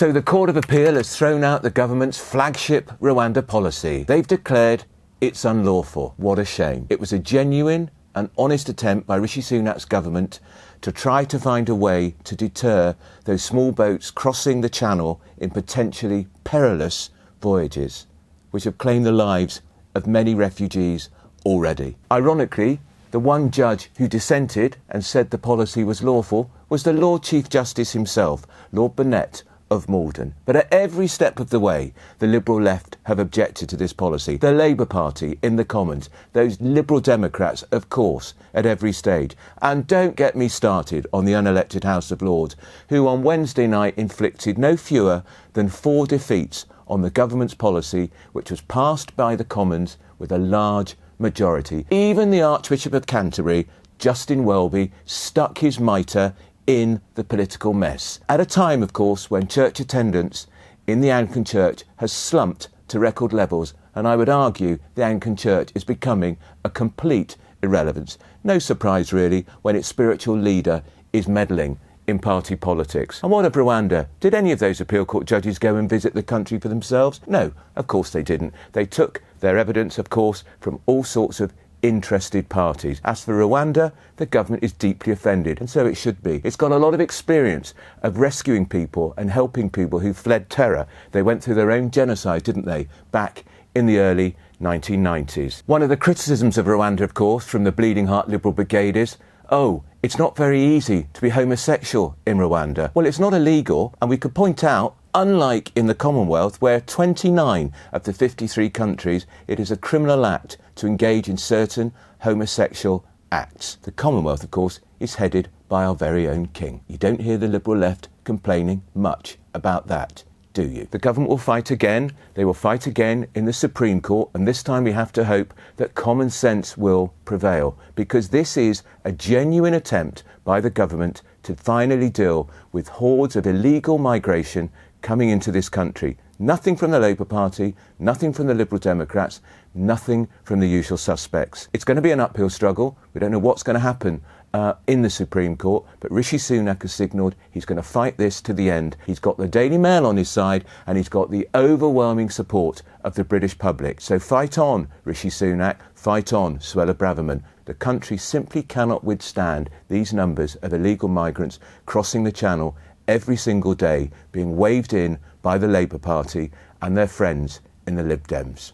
So the Court of Appeal has thrown out the government's flagship Rwanda policy. They've declared it's unlawful. What a shame. It was a genuine and honest attempt by Rishi Sunak's government to try to find a way to deter those small boats crossing the channel in potentially perilous voyages, which have claimed the lives of many refugees already. Ironically, the one judge who dissented and said the policy was lawful was the Lord Chief Justice himself, Lord Burnett of Malden. But at every step of the way, the Liberal left have objected to this policy. The Labour Party in the Commons, those Liberal Democrats, of course, at every stage. And don't get me started on the unelected House of Lords, who on Wednesday night inflicted no fewer than 4 defeats on the government's policy, which was passed by the Commons with a large majority. Even the Archbishop of Canterbury, Justin Welby, stuck his mitre in the political mess. At a time, of course, when church attendance in the Anglican Church has slumped to record levels, and I would argue the Anglican Church is becoming a complete irrelevance. No surprise, really, when its spiritual leader is meddling in party politics. And what of Rwanda? Did any of those appeal court judges go and visit the country for themselves? No, of course they didn't. They took their evidence, of course, from all sorts of interested parties. As for Rwanda, the government is deeply offended, and so it should be. It's got a lot of experience of rescuing people and helping people who fled terror. They went through their own genocide, didn't they, back in the early 1990s. One of the criticisms of Rwanda, of course, from the Bleeding Heart Liberal Brigade is, oh, it's not very easy to be homosexual in Rwanda. Well, it's not illegal, and we could point out, unlike in the Commonwealth, where 29 of the 53 countries, it is a criminal act to engage in certain homosexual acts. The Commonwealth, of course, is headed by our very own king. You don't hear the Liberal left complaining much about that, do you? The government will fight again. They will fight again in the Supreme Court, and this time we have to hope that common sense will prevail, because this is a genuine attempt by the government to finally deal with hordes of illegal migration coming into this country. Nothing from the Labour Party, nothing from the Liberal Democrats, nothing from the usual suspects. It's going to be an uphill struggle. We don't know what's going to happen in the Supreme Court, but Rishi Sunak has signalled he's going to fight this to the end. He's got the Daily Mail on his side, and he's got the overwhelming support of the British public. So fight on, Rishi Sunak, fight on, Suella Braverman. The country simply cannot withstand these numbers of illegal migrants crossing the channel every single day, being waved in by the Labour Party and their friends in the Lib Dems.